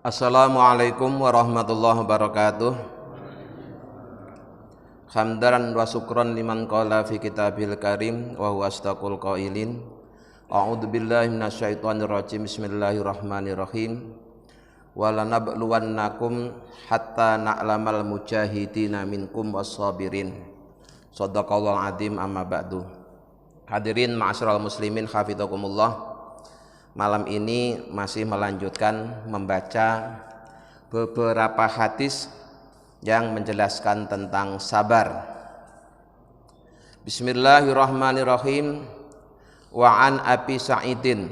Assalamualaikum warahmatullahi wabarakatuh. Hamdan wa syukran liman qala fi kitabil karim wa huwa astaqul qailin. A'udzu billahi minasyaitonir rajim. Bismillahirrahmanirrahim. Wa lanabluwannakum hatta na'lamal mujahidina minkum was-sabirin. Shadaqallahul azim, amma ba'du. Hadirin ma'asyiral muslimin hafizakumullah. Malam ini masih melanjutkan membaca beberapa hadis yang menjelaskan tentang sabar. Bismillahirrahmanirrahim. Wa an Abi Sa'idin,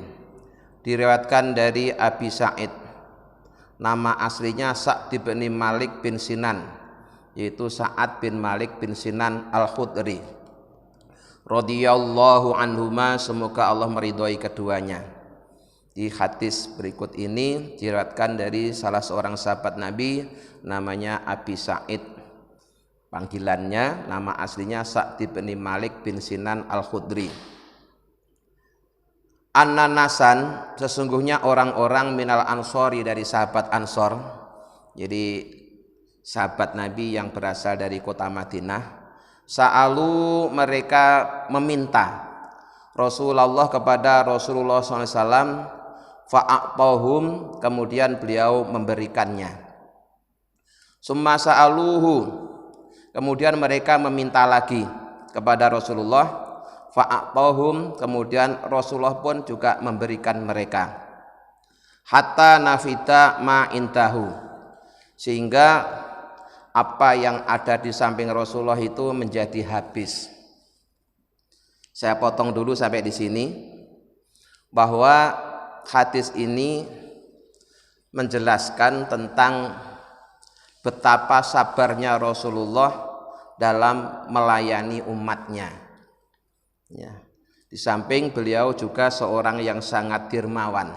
diriwayatkan dari Abi Sa'id, nama aslinya Sa'd bin Malik bin Sinan, yaitu Sa'ad bin Malik bin Sinan Al-Khudri radhiyallahu anhuma, semoga Allah meridhoi keduanya. Di hadis berikut ini diriwayatkan dari salah seorang sahabat Nabi namanya Abi Sa'id. Panggilannya, nama aslinya Sa'd bin Malik bin Sinan Al-Khudri. An-nasan, sesungguhnya orang-orang minal ansori, dari sahabat Ansor. Jadi sahabat Nabi yang berasal dari kota Madinah. Sa'alu, mereka meminta Rasulullah kepada Rasulullah SAW. Fa'aqtahum, kemudian beliau memberikannya. Summa sa'aluhu, kemudian mereka meminta lagi kepada Rasulullah. Fa'aqtahum, kemudian Rasulullah pun juga memberikan mereka. Hatta nafida ma indahu, sehingga apa yang ada di samping Rasulullah itu menjadi habis. Saya potong dulu sampai di sini, bahwa hadis ini menjelaskan tentang betapa sabarnya Rasulullah dalam melayani umatnya. Ya. Di samping beliau juga seorang yang sangat dermawan.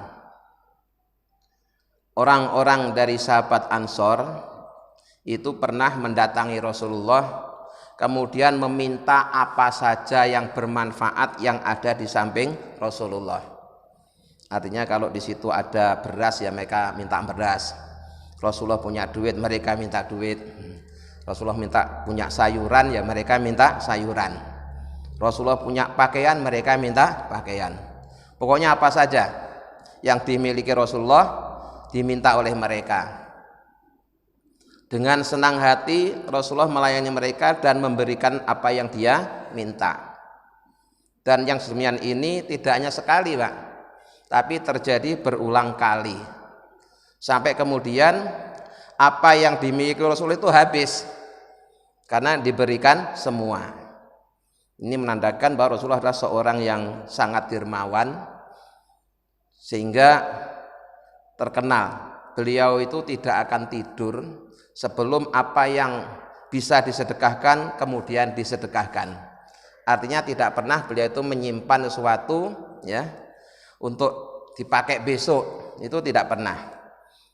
Orang-orang dari sahabat Ansor itu pernah mendatangi Rasulullah, kemudian meminta apa saja yang bermanfaat yang ada di samping Rasulullah. Artinya kalau di situ ada beras, ya mereka minta beras. Rasulullah punya duit, mereka minta duit. Rasulullah punya sayuran, ya mereka minta sayuran. Rasulullah punya pakaian, mereka minta pakaian. Pokoknya apa saja yang dimiliki Rasulullah diminta oleh mereka. Dengan senang hati Rasulullah melayani mereka dan memberikan apa yang dia minta. Dan yang demikian ini tidak hanya sekali, Pak, tapi terjadi berulang kali, sampai kemudian apa yang dimiliki Rasul itu habis karena diberikan semua. Ini menandakan bahwa Rasulullah adalah seorang yang sangat dermawan, sehingga terkenal beliau itu tidak akan tidur sebelum apa yang bisa disedekahkan kemudian disedekahkan. Artinya tidak pernah beliau itu menyimpan sesuatu, ya, untuk dipakai besok, itu tidak pernah.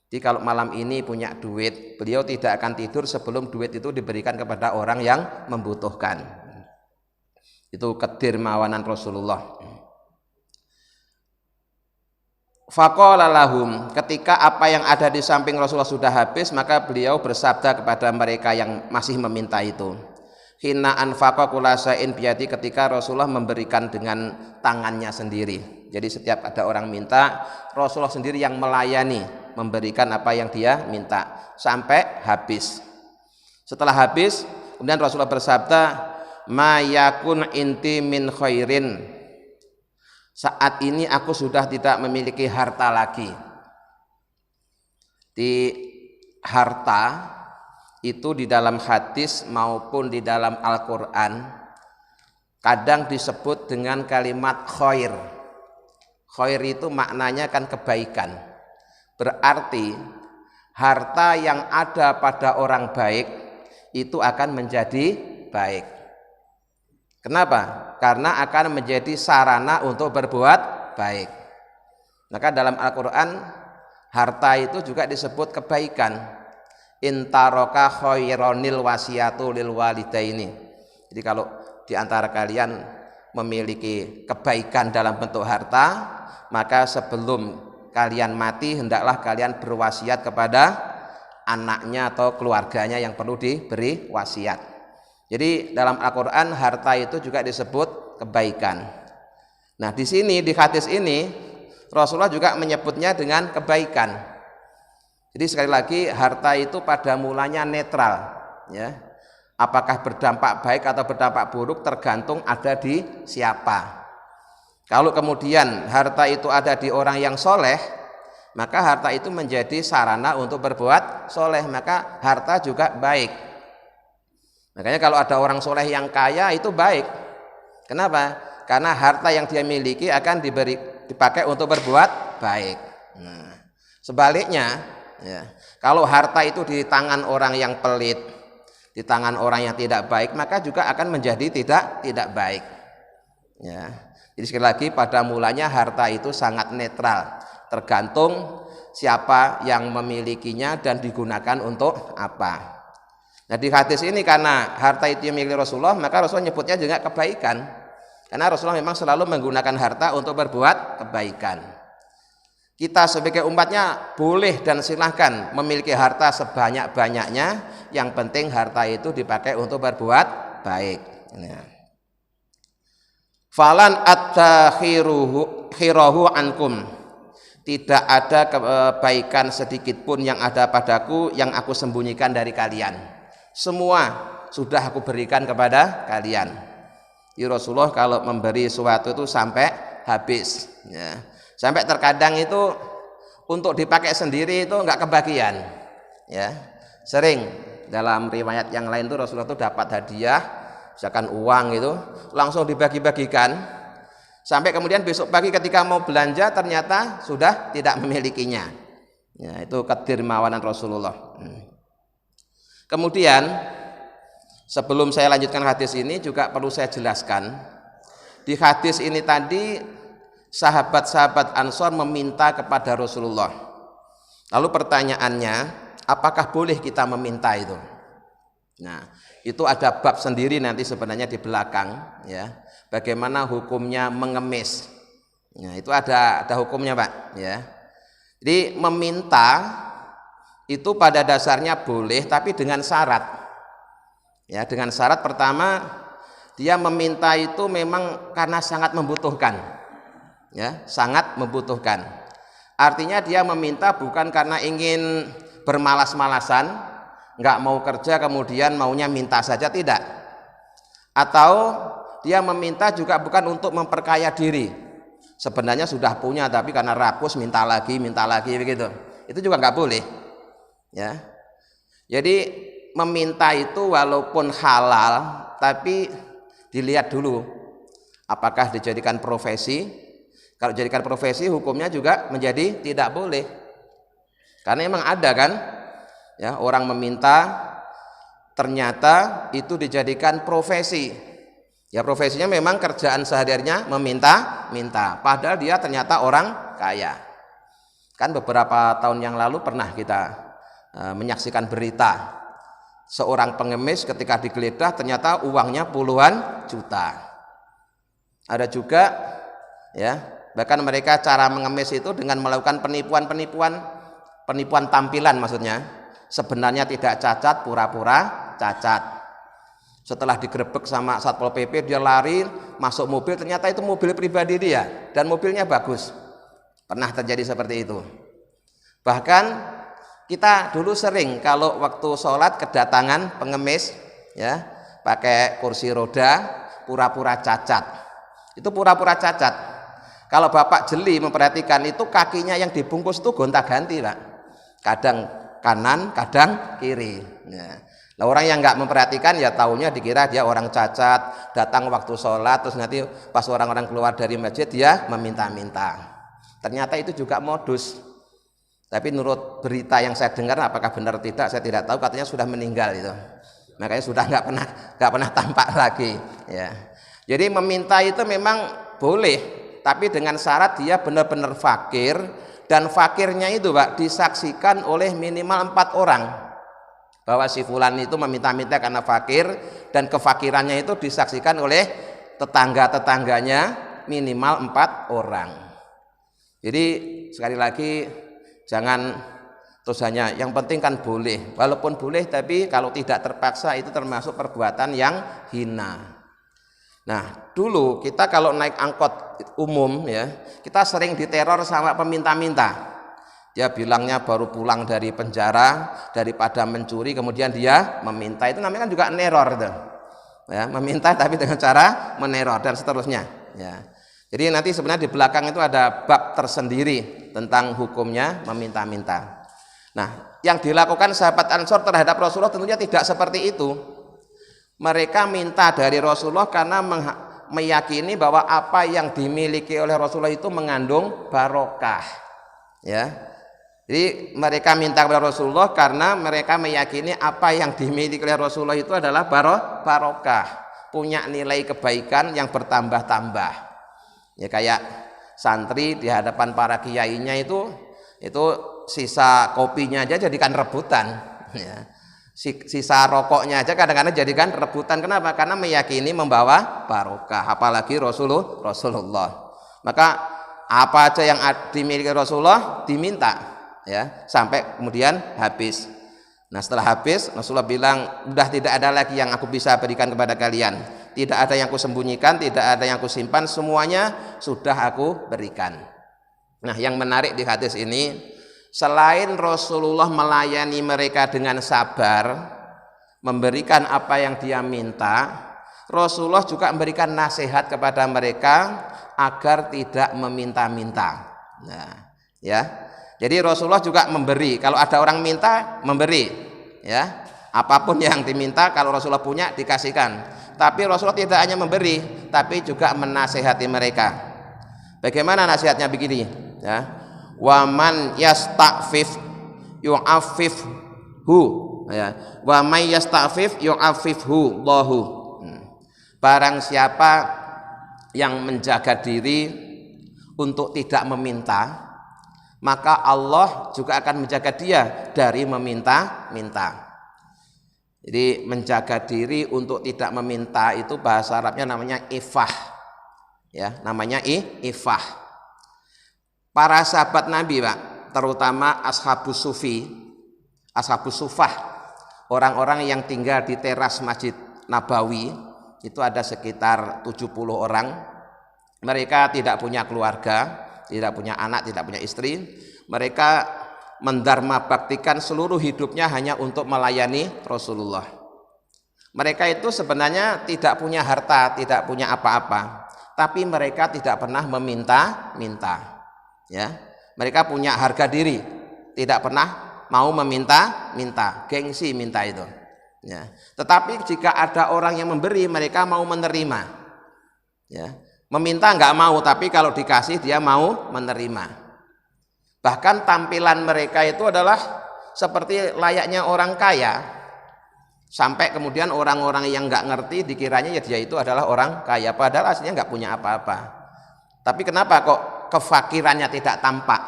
Jadi kalau malam ini punya duit, beliau tidak akan tidur sebelum duit itu diberikan kepada orang yang membutuhkan. Itu kedermawanan Rasulullah. Faqala lahum, ketika apa yang ada di samping Rasulullah sudah habis, maka beliau bersabda kepada mereka yang masih meminta itu. Hina anfaqa kullasain biyadi, ketika Rasulullah memberikan dengan tangannya sendiri. Jadi setiap ada orang minta, Rasulullah sendiri yang melayani, memberikan apa yang dia minta sampai habis. Setelah habis, kemudian Rasulullah bersabda, ma yakun inti min khairin, saat ini aku sudah tidak memiliki harta lagi. Di harta itu di dalam hadis maupun di dalam Al-Quran kadang disebut dengan kalimat khair. Khair itu maknanya kan kebaikan. Berarti harta yang ada pada orang baik itu akan menjadi baik. Kenapa? Karena akan menjadi sarana untuk berbuat baik. Maka dalam Al-Quran harta itu juga disebut kebaikan. Intaroka khaironil wasiyatu lil walidaini. Jadi kalau di antara kalian memiliki kebaikan dalam bentuk harta, maka sebelum kalian mati hendaklah kalian berwasiat kepada anaknya atau keluarganya yang perlu diberi wasiat. Jadi dalam Al-Qur'an harta itu juga disebut kebaikan. Nah, di sini di hadis ini Rasulullah juga menyebutnya dengan kebaikan. Jadi sekali lagi harta itu pada mulanya netral, ya. Apakah berdampak baik atau berdampak buruk tergantung ada di siapa. Kalau kemudian harta itu ada di orang yang soleh, maka harta itu menjadi sarana untuk berbuat soleh, maka harta juga baik. Makanya kalau ada orang soleh yang kaya itu baik. Kenapa? Karena harta yang dia miliki akan dipakai untuk berbuat baik. Nah, sebaliknya, ya, kalau harta itu di tangan orang yang pelit, di tangan orang yang tidak baik, maka juga akan menjadi tidak baik. Ya. Jadi sekali lagi pada mulanya harta itu sangat netral, tergantung siapa yang memilikinya dan digunakan untuk apa. Nah, di hadis ini karena harta itu milik Rasulullah, maka Rasulullah nyebutnya juga kebaikan. Karena Rasulullah memang selalu menggunakan harta untuk berbuat kebaikan. Kita sebagai umatnya boleh dan silahkan memiliki harta sebanyak-banyaknya, yang penting harta itu dipakai untuk berbuat baik. Falan at-khirahu ankum, tidak ada kebaikan sedikit pun yang ada padaku yang aku sembunyikan dari kalian. Semua sudah aku berikan kepada kalian. Ya, Rasulullah kalau memberi sesuatu itu sampai habis, ya. Sampai terkadang itu untuk dipakai sendiri itu enggak kebagian, ya. Sering dalam riwayat yang lain itu Rasulullah itu dapat hadiah, misalkan uang itu langsung dibagi-bagikan, sampai kemudian besok pagi ketika mau belanja ternyata sudah tidak memilikinya. Ya, itu kedermawanan Rasulullah. Kemudian sebelum saya lanjutkan hadis ini juga perlu saya jelaskan. Di hadis ini tadi sahabat-sahabat Ansor meminta kepada Rasulullah. Lalu pertanyaannya, apakah boleh kita meminta itu? Nah, itu ada bab sendiri nanti sebenarnya di belakang, ya. Bagaimana hukumnya mengemis. Nah, itu ada hukumnya, Pak, ya. Jadi meminta itu pada dasarnya boleh tapi dengan syarat. Ya, dengan syarat pertama dia meminta itu memang karena sangat membutuhkan, ya, sangat membutuhkan. Artinya dia meminta bukan karena ingin bermalas-malasan, nggak mau kerja kemudian maunya minta saja, tidak. Atau dia meminta juga bukan untuk memperkaya diri, sebenarnya sudah punya tapi karena rakus minta lagi begitu. Itu juga nggak boleh, ya. Jadi meminta itu walaupun halal tapi dilihat dulu apakah dijadikan profesi. Kalau dijadikan profesi hukumnya juga menjadi tidak boleh, karena memang ada kan, ya, orang meminta ternyata itu dijadikan profesi, ya, profesinya memang kerjaan sehari-harinya meminta, padahal dia ternyata orang kaya. Kan beberapa tahun yang lalu pernah kita menyaksikan berita seorang pengemis ketika digeledah ternyata uangnya puluhan juta. Ada juga, ya, bahkan mereka cara mengemis itu dengan melakukan penipuan tampilan, maksudnya sebenarnya tidak cacat, pura-pura cacat. Setelah digerebek sama Satpol PP dia lari masuk mobil, ternyata itu mobil pribadi dia dan mobilnya bagus. Pernah terjadi seperti itu. Bahkan kita dulu sering kalau waktu sholat kedatangan pengemis, ya, pakai kursi roda, pura-pura cacat. Itu pura-pura cacat. Kalau Bapak jeli memperhatikan itu kakinya yang dibungkus itu gonta-ganti, Pak. Kadang kanan, kadang kiri. Ya. Nah, orang yang nggak memperhatikan ya taunya dikira dia orang cacat, datang waktu sholat, terus nanti pas orang-orang keluar dari masjid dia meminta-minta. Ternyata itu juga modus. Tapi menurut berita yang saya dengar, apakah benar tidak saya tidak tahu, katanya sudah meninggal itu. Makanya sudah nggak pernah tampak lagi, ya. Jadi meminta itu memang boleh, tapi dengan syarat dia benar-benar fakir, dan fakirnya itu, Pak, disaksikan oleh minimal 4 orang bahwa si fulan itu meminta-minta karena fakir, dan kefakirannya itu disaksikan oleh tetangga-tetangganya minimal 4 orang. Jadi sekali lagi jangan terus hanya yang penting kan boleh, walaupun boleh tapi kalau tidak terpaksa itu termasuk perbuatan yang hina. Nah dulu kita kalau naik angkot umum ya, kita sering diteror sama peminta-minta. Dia bilangnya baru pulang dari penjara, daripada mencuri kemudian dia meminta, itu namanya kan juga neror itu. Ya, meminta tapi dengan cara meneror dan seterusnya. Ya. Jadi nanti sebenarnya di belakang itu ada bab tersendiri tentang hukumnya meminta-minta. Nah, yang dilakukan sahabat Ansor terhadap Rasulullah tentunya tidak seperti itu. Mereka minta dari Rasulullah karena meyakini bahwa apa yang dimiliki oleh Rasulullah itu mengandung barokah. Ya. Jadi mereka minta kepada Rasulullah karena mereka meyakini apa yang dimiliki oleh Rasulullah itu adalah barokah, punya nilai kebaikan yang bertambah-tambah. Ya kayak santri di hadapan para kiainya itu sisa kopinya aja jadikan rebutan, ya. Sisa rokoknya aja kadang-kadang jadikan rebutan. Kenapa? Karena meyakini membawa barokah, apalagi Rasulullah. Maka apa aja yang dimiliki Rasulullah diminta, ya, sampai kemudian habis. Nah setelah habis Rasulullah bilang, udah tidak ada lagi yang aku bisa berikan kepada kalian, tidak ada yang aku sembunyikan, tidak ada yang aku simpan, semuanya sudah aku berikan. Nah yang menarik di hadis ini, selain Rasulullah melayani mereka dengan sabar, memberikan apa yang dia minta, Rasulullah juga memberikan nasihat kepada mereka agar tidak meminta-minta. Nah, ya. Jadi Rasulullah juga memberi, kalau ada orang minta memberi, ya. Apapun yang diminta kalau Rasulullah punya dikasihkan. Tapi Rasulullah tidak hanya memberi, tapi juga menasihati mereka. Bagaimana nasihatnya begini, ya. Waman yasta'fif yu'affifhu, ya. Wa may yasta'fif yu'affifhu Allahu. Barang siapa yang menjaga diri untuk tidak meminta, maka Allah juga akan menjaga dia dari meminta-minta. Jadi menjaga diri untuk tidak meminta itu bahasa Arabnya namanya ifah, ya, namanya ifah. Para sahabat Nabi, Pak, terutama ashabus sufah, orang-orang yang tinggal di teras Masjid Nabawi, itu ada sekitar 70 orang. Mereka tidak punya keluarga, tidak punya anak, tidak punya istri. Mereka mendharma baktikan seluruh hidupnya hanya untuk melayani Rasulullah. Mereka itu sebenarnya tidak punya harta, tidak punya apa-apa, tapi mereka tidak pernah meminta-minta. Ya, mereka punya harga diri, tidak pernah mau meminta-minta, gengsi minta itu. Ya, tetapi jika ada orang yang memberi, mereka mau menerima. Ya, meminta nggak mau, tapi kalau dikasih dia mau menerima. Bahkan tampilan mereka itu adalah seperti layaknya orang kaya, sampai kemudian orang-orang yang nggak ngerti dikiranya ya dia itu adalah orang kaya, padahal aslinya nggak punya apa-apa. Tapi kenapa kok kefakirannya tidak tampak?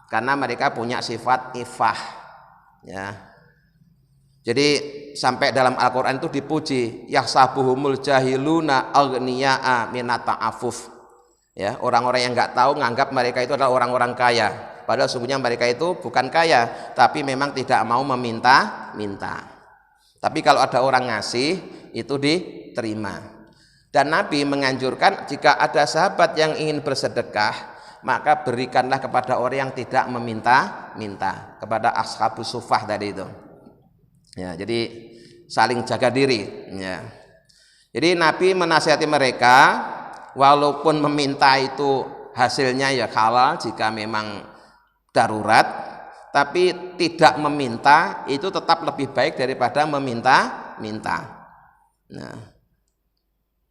Karena mereka punya sifat ifah, ya. Jadi sampai dalam Al-Quran itu dipuji, yahsabuhumul jahiluna aghniya'a minata afuf, ya, orang-orang yang nggak tahu nganggap mereka itu adalah orang-orang kaya, padahal sungguhnya mereka itu bukan kaya, tapi memang tidak mau meminta-minta. Tapi kalau ada orang ngasih itu diterima. Dan Nabi menganjurkan jika ada sahabat yang ingin bersedekah, maka berikanlah kepada orang yang tidak meminta-minta, kepada ashabus sufah tadi itu. Ya, jadi saling jaga diri. Ya. Jadi Nabi menasihati mereka, walaupun meminta itu hasilnya ya halal jika memang darurat, tapi tidak meminta itu tetap lebih baik daripada meminta-minta. Nah,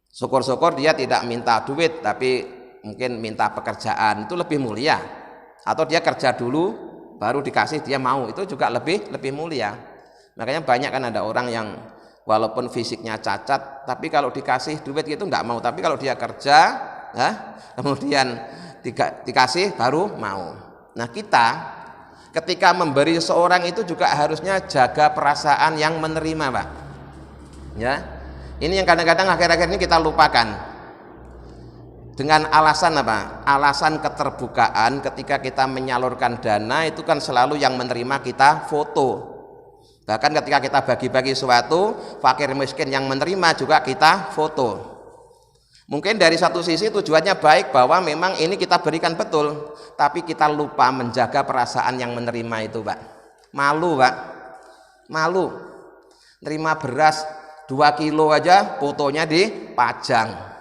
syukur-syukur dia tidak minta duit tapi mungkin minta pekerjaan, itu lebih mulia. Atau dia kerja dulu baru dikasih dia mau, itu juga lebih mulia. Makanya banyak kan ada orang yang walaupun fisiknya cacat tapi kalau dikasih duit itu enggak mau, tapi kalau dia kerja, ya, kemudian dikasih baru mau. Nah kita ketika memberi seorang itu juga harusnya jaga perasaan yang menerima, Pak. Ya. Ini yang kadang-kadang akhir-akhir ini kita lupakan. dengan alasan apa? Alasan keterbukaan. Ketika kita menyalurkan dana itu kan selalu yang menerima kita foto. Bahkan ketika kita bagi-bagi sesuatu, fakir miskin yang menerima juga kita foto. Mungkin dari satu sisi tujuannya baik, bahwa memang ini kita berikan betul, tapi kita lupa menjaga perasaan yang menerima itu, Pak. Malu, Pak. Malu. Nerima beras 2 kilo aja fotonya dipajang.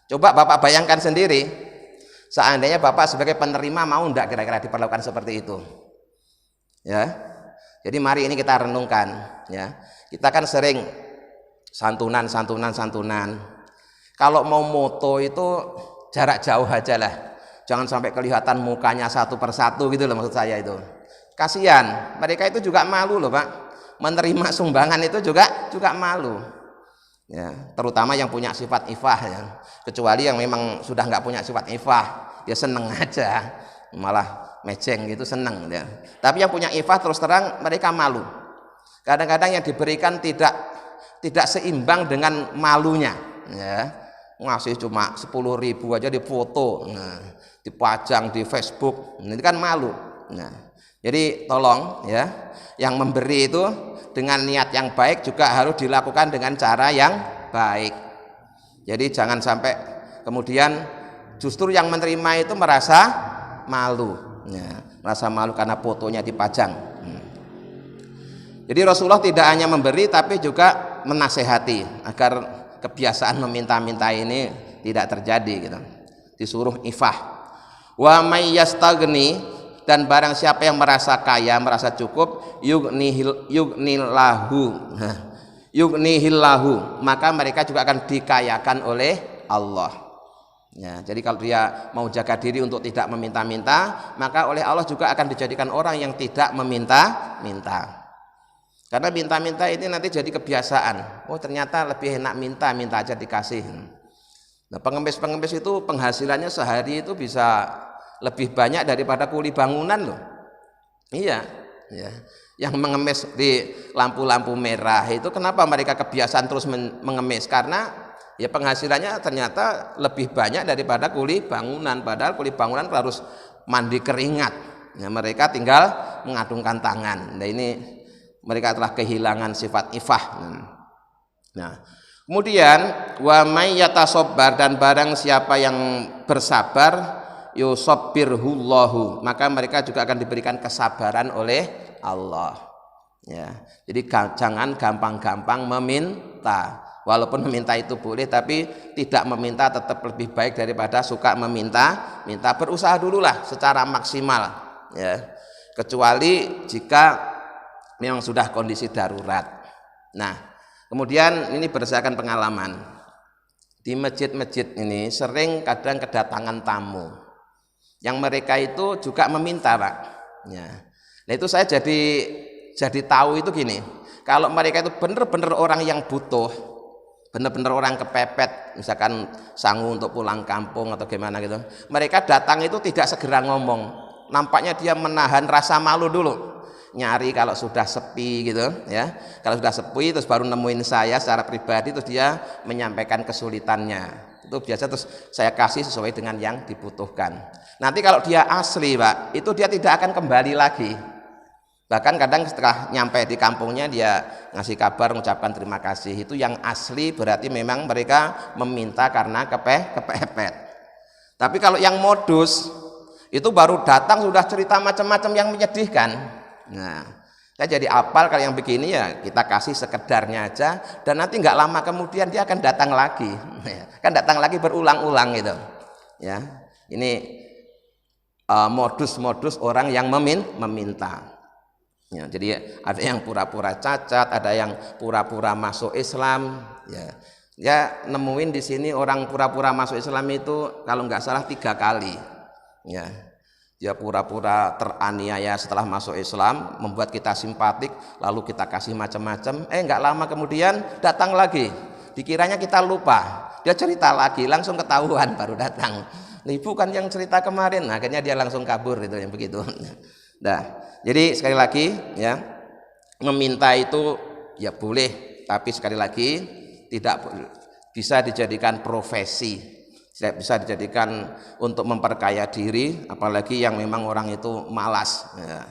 Coba Bapak bayangkan sendiri, seandainya Bapak sebagai penerima mau enggak kira-kira diperlakukan seperti itu? Ya. Jadi mari ini kita renungkan, ya. Kita kan sering santunan. Kalau mau moto itu jarak jauh aja lah. Jangan sampai kelihatan mukanya satu persatu gitu loh, maksud saya itu. Kasihan, mereka itu juga malu loh, Pak. Menerima sumbangan itu juga malu. Ya, terutama yang punya sifat ifah, ya. Kecuali yang memang sudah nggak punya sifat ifah, dia seneng aja, malah mejeng gitu, seneng ya. Tapi yang punya ifah terus terang mereka malu. Kadang-kadang yang diberikan tidak seimbang dengan malunya, ya. Ngasih cuma 10.000 aja difoto, nah, dipajang di Facebook, ini kan malu. Nah, jadi tolong ya, yang memberi itu dengan niat yang baik juga harus dilakukan dengan cara yang baik. Jadi jangan sampai kemudian justru yang menerima itu merasa malu, ya, merasa malu karena fotonya dipajang. Jadi Rasulullah tidak hanya memberi tapi juga menasehati agar kebiasaan meminta-minta ini tidak terjadi gitu. Disuruh ifah. Wa may yastagni, dan barang siapa yang merasa kaya, merasa cukup, yughnihillahu, maka mereka juga akan dikayakan oleh Allah. Ya, jadi kalau dia mau jaga diri untuk tidak meminta-minta, maka oleh Allah juga akan dijadikan orang yang tidak meminta-minta. Karena minta-minta ini nanti jadi kebiasaan. Oh, ternyata lebih enak minta aja dikasih. Nah, pengemis itu penghasilannya sehari itu bisa lebih banyak daripada kuli bangunan loh. Iya, ya. Yang mengemis di lampu-lampu merah itu kenapa mereka kebiasaan terus mengemis? Karena ya penghasilannya ternyata lebih banyak daripada kuli bangunan. Padahal kuli bangunan harus mandi keringat. Ya, mereka tinggal mengacungkan tangan. Nah, ini mereka telah kehilangan sifat ifah. Nah, kemudian wa may yatasobbar, dan barang siapa yang bersabar, yusabbirhullahu, maka mereka juga akan diberikan kesabaran oleh Allah. Ya, jadi jangan gampang-gampang meminta. Walaupun meminta itu boleh, tapi tidak meminta tetap lebih baik daripada suka meminta. Berusaha dululah secara maksimal, ya. Kecuali jika memang sudah kondisi darurat. Nah, kemudian ini berdasarkan pengalaman di masjid-masjid ini sering kadang kedatangan tamu yang mereka itu juga meminta, Pak. Ya. Nah, itu saya jadi tahu itu gini, kalau mereka itu benar-benar orang yang butuh, benar-benar orang kepepet, misalkan sanggup untuk pulang kampung atau gimana gitu, mereka datang itu tidak segera ngomong. Nampaknya dia menahan rasa malu dulu. Nyari kalau sudah sepi gitu, ya. Kalau sudah sepi terus baru nemuin saya secara pribadi, terus dia menyampaikan kesulitannya. Itu biasa terus saya kasih sesuai dengan yang dibutuhkan. Nanti kalau dia asli, Pak, itu dia tidak akan kembali lagi. Bahkan kadang setelah nyampe di kampungnya dia ngasih kabar, mengucapkan terima kasih. Itu yang asli, berarti memang mereka meminta karena kepepet. Tapi kalau yang modus itu baru datang sudah cerita macam-macam yang menyedihkan. Nah, saya jadi apal kalau yang begini ya kita kasih sekedarnya aja, dan nanti nggak lama kemudian dia akan datang lagi, kan datang lagi berulang-ulang gitu. Ya, ini modus-modus orang yang meminta. Ya, jadi ada yang pura-pura cacat, ada yang pura-pura masuk Islam. Ya nemuin di sini orang pura-pura masuk Islam itu kalau nggak salah 3 kali. Ya. Dia pura-pura teraniaya setelah masuk Islam, membuat kita simpatik, lalu kita kasih macam-macam. Nggak lama kemudian datang lagi, dikiranya kita lupa, dia cerita lagi, langsung ketahuan baru datang. Ibu kan yang cerita kemarin, akhirnya dia langsung kabur itu yang begitu. Nah, jadi sekali lagi ya, meminta itu ya boleh, tapi sekali lagi tidak bisa dijadikan profesi. Tidak bisa dijadikan untuk memperkaya diri, apalagi yang memang orang itu malas. Ya.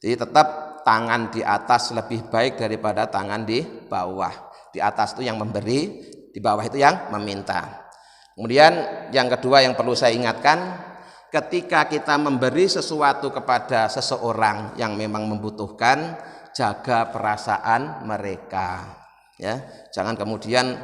Jadi tetap tangan di atas lebih baik daripada tangan di bawah. Di atas itu yang memberi, di bawah itu yang meminta. Kemudian yang kedua yang perlu saya ingatkan, ketika kita memberi sesuatu kepada seseorang yang memang membutuhkan, jaga perasaan mereka. Ya, jangan kemudian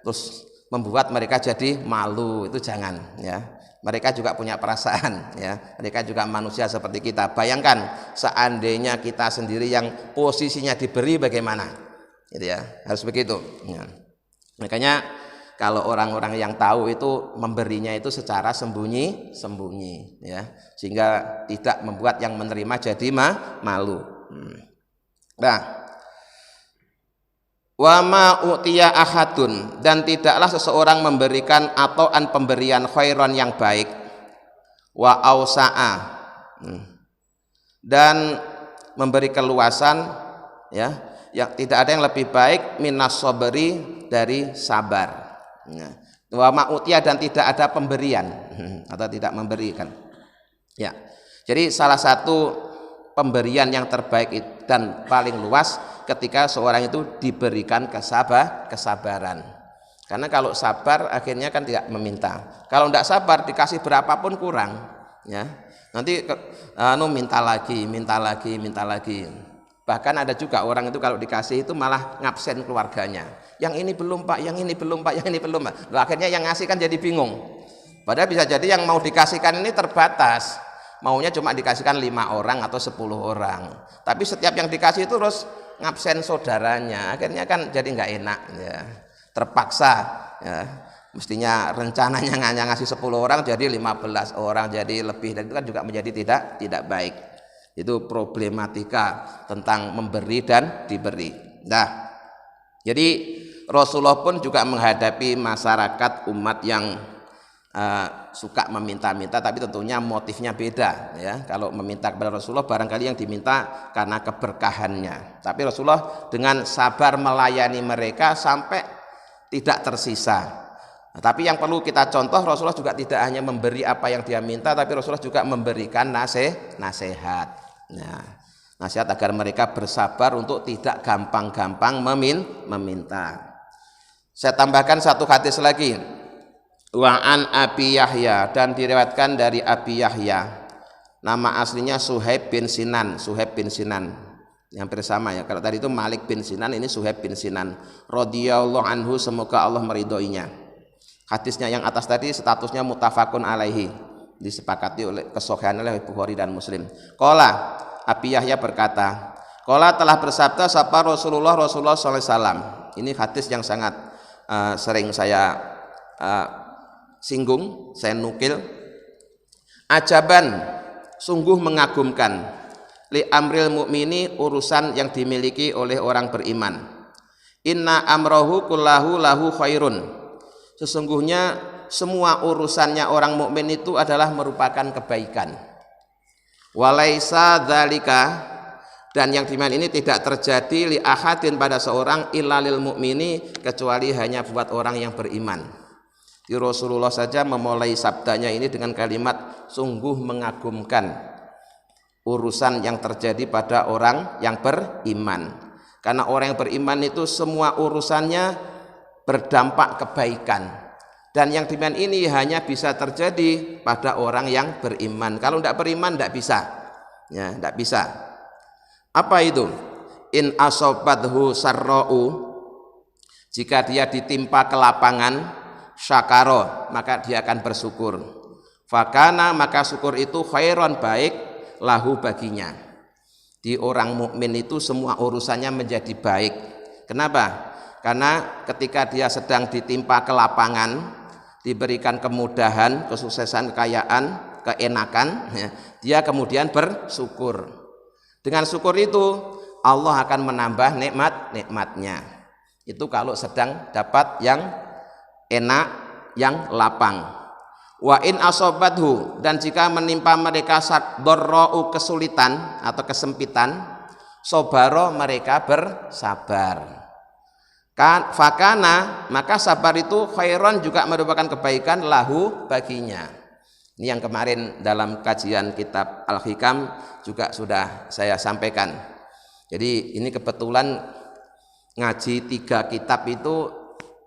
terus membuat mereka jadi malu, itu jangan ya. Mereka juga punya perasaan ya. Mereka juga manusia seperti kita. Bayangkan seandainya kita sendiri yang posisinya diberi bagaimana? Gitu ya. Harus begitu ya. Makanya kalau orang-orang yang tahu itu memberinya itu secara sembunyi-sembunyi ya. Sehingga tidak membuat yang menerima jadi malu. Nah, wa ma utiya ahadun, dan tidaklah seseorang memberikan atauan pemberian khairon yang baik, wa ausa'a, dan memberi keluasan ya, yang tidak ada yang lebih baik minas sabri, dari sabar. Wa ma utiya, dan tidak ada pemberian atau tidak memberikan ya. Jadi salah satu pemberian yang terbaik dan paling luas ketika seorang itu diberikan kesabaran. Karena kalau sabar akhirnya kan tidak meminta. Kalau tidak sabar dikasih berapapun kurang, ya. Nanti minta lagi. Bahkan ada juga orang itu kalau dikasih itu malah ngabsen keluarganya. Yang ini belum Pak, yang ini belum Pak, yang ini belum Pak. Loh, akhirnya yang ngasih kan jadi bingung. Padahal bisa jadi yang mau dikasihkan ini terbatas. Maunya cuma dikasihkan 5 orang atau 10 orang. Tapi setiap yang dikasih itu terus ngabsen saudaranya, akhirnya kan jadi nggak enak ya. Terpaksa ya. Mestinya rencananya hanya ngasih 10 orang jadi 15 orang, jadi lebih, dan itu kan juga menjadi tidak baik. Itu problematika tentang memberi dan diberi. Nah, jadi Rasulullah pun juga menghadapi masyarakat umat yang suka meminta-minta, tapi tentunya motifnya beda ya. Kalau meminta kepada Rasulullah barangkali yang diminta karena keberkahannya, tapi Rasulullah dengan sabar melayani mereka sampai tidak tersisa. Tapi yang perlu kita contoh, Rasulullah juga tidak hanya memberi apa yang dia minta, tapi Rasulullah juga memberikan nasihat. Nah, nasihat agar mereka bersabar untuk tidak gampang-gampang meminta. Saya tambahkan satu hadis lagi. Wa an Abi Yahya, dan diriwayatkan dari Abi Yahya, nama aslinya Suhaib bin Sinan, yang bersama ya. Kalau tadi itu Malik bin Sinan, ini Suhaib bin Sinan radhiyallahu anhu, semoga Allah meridhoinya. Hadisnya yang atas tadi statusnya muttafaqun alaihi, disepakati oleh kesohihan oleh Bukhari dan Muslim. Qala, Abi Yahya berkata, qala telah bersabda sapa Rasulullah sallallahu alaihi wasallam. Ini hadis yang sangat sering saya singgung, saya nukil. Ajaban, sungguh mengagumkan, li amril mukmini, urusan yang dimiliki oleh orang beriman. Inna amrohu kullahu lahu khairun, sesungguhnya semua urusannya orang mukmin itu adalah merupakan kebaikan. Walaisa dzalika, dan yang dimana ini tidak terjadi li ahadin pada seorang illa lil mukmini, kecuali hanya buat orang yang beriman. Di Rasulullah saja memulai sabdanya ini dengan kalimat sungguh mengagumkan urusan yang terjadi pada orang yang beriman. Karena orang yang beriman itu semua urusannya berdampak kebaikan. Dan yang demikian ini hanya bisa terjadi pada orang yang beriman. Kalau tidak beriman tidak bisa. Ya, tidak bisa. Apa itu? In asobathu sarra'u, jika dia ditimpa kelapangan, syakaro, maka dia akan bersyukur. Fakana, maka syukur itu khairon, baik, lahu, baginya. Di orang mukmin itu semua urusannya menjadi baik. Kenapa? Karena ketika dia sedang ditimpa kelapangan, diberikan kemudahan, kesuksesan, kekayaan, keenakan, ya, dia kemudian bersyukur. Dengan syukur itu Allah akan menambah nikmat-nikmatnya. Itu kalau sedang dapat yang enak, yang lapang. Wa in asobathu, dan jika menimpa mereka sadorra'u, kesulitan atau kesempitan, sobaro, mereka bersabar. Fakana, maka sabar itu khairon, juga merupakan kebaikan lahu baginya. Ini yang kemarin dalam kajian kitab Al-Hikam juga sudah saya sampaikan. Jadi ini kebetulan ngaji 3 kitab itu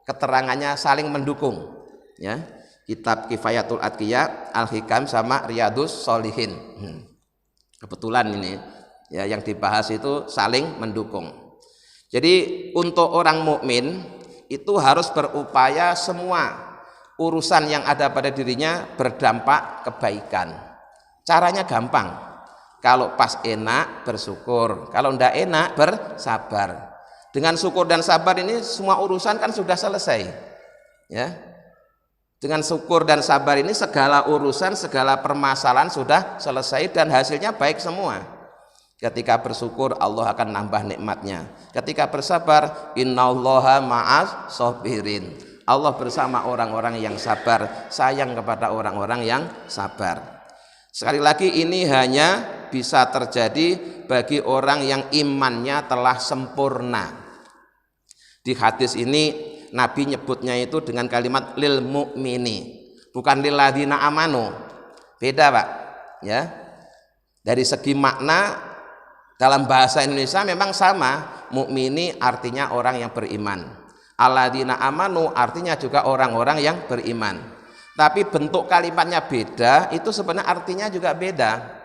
keterangannya saling mendukung, ya. Kitab Kifayatul Atqiya, Al-Hikam sama Riyadhus Shalihin. Kebetulan ini ya yang dibahas itu saling mendukung. Jadi untuk orang mukmin itu harus berupaya semua urusan yang ada pada dirinya berdampak kebaikan. Caranya gampang. Kalau pas enak bersyukur, kalau ndak enak bersabar. Dengan syukur dan sabar ini semua urusan kan sudah selesai. Ya. Dengan syukur dan sabar ini segala urusan, segala permasalahan sudah selesai dan hasilnya baik semua. Ketika bersyukur Allah akan nambah nikmatnya. Ketika bersabar, innallaha ma'as sabirin. Allah bersama orang-orang yang sabar, sayang kepada orang-orang yang sabar. Sekali lagi ini hanya bisa terjadi bagi orang yang imannya telah sempurna. Di hadis ini Nabi nyebutnya itu dengan kalimat lil mu'mini, bukan lil ladzina amanu. Beda, Pak. Ya. Dari segi makna dalam bahasa Indonesia memang sama. Mukmini artinya orang yang beriman. Alladzina amanu artinya juga orang-orang yang beriman. Tapi bentuk kalimatnya beda, itu sebenarnya artinya juga beda.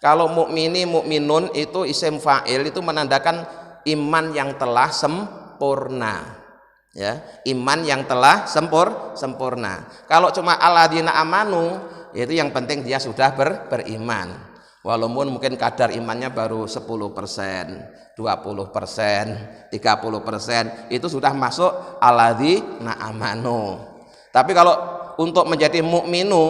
Kalau mukmini, mukminun itu isim fa'il, itu menandakan iman yang telah sempurna. Ya, iman yang telah sempurna. Kalau cuma alladzina amanu, itu yang penting dia sudah beriman. Walaupun mungkin kadar imannya baru 10%, 20%, 30%, itu sudah masuk alladzina amanu. Tapi kalau untuk menjadi mukminu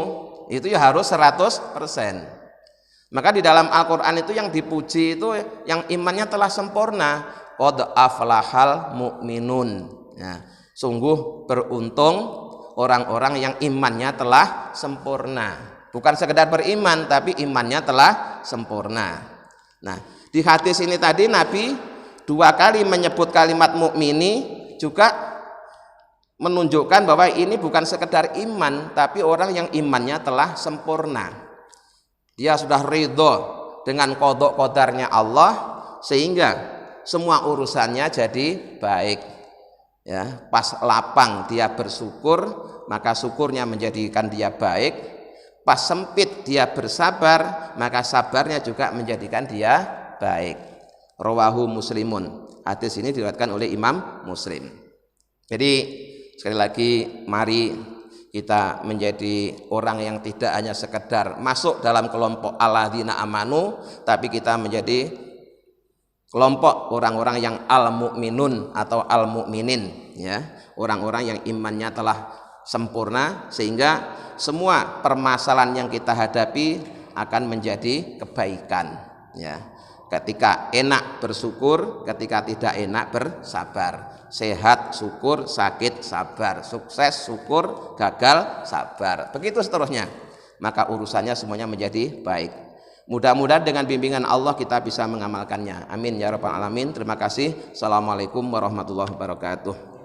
itu ya harus 100%. Maka di dalam Al-Qur'an itu yang dipuji itu yang imannya telah sempurna. Qad aflahal mu'minun. Ya, sungguh beruntung orang-orang yang imannya telah sempurna. Bukan sekedar beriman, tapi imannya telah sempurna. Nah, di hadis ini tadi Nabi 2 kali menyebut kalimat mukmini, juga menunjukkan bahwa ini bukan sekedar iman, tapi orang yang imannya telah sempurna. Dia sudah ridho dengan qada qadarnya Allah, sehingga semua urusannya jadi baik. Ya, pas lapang dia bersyukur, maka syukurnya menjadikan dia baik. Pas sempit dia bersabar, maka sabarnya juga menjadikan dia baik. Rawahu Muslimun. Hadis ini diriwayatkan oleh Imam Muslim. Jadi sekali lagi mari kita menjadi orang yang tidak hanya sekedar masuk dalam kelompok alladzina amanu, tapi kita menjadi kelompok orang-orang yang al-mu'minun atau al-mu'minin, ya, orang-orang yang imannya telah sempurna sehingga semua permasalahan yang kita hadapi akan menjadi kebaikan, ya. Ketika enak bersyukur, ketika tidak enak bersabar. Sehat syukur, sakit sabar, sukses syukur, gagal sabar. Begitu seterusnya. Maka urusannya semuanya menjadi baik. Mudah-mudahan dengan bimbingan Allah kita bisa mengamalkannya. Amin ya rabbal alamin. Terima kasih. Assalamualaikum warahmatullahi wabarakatuh.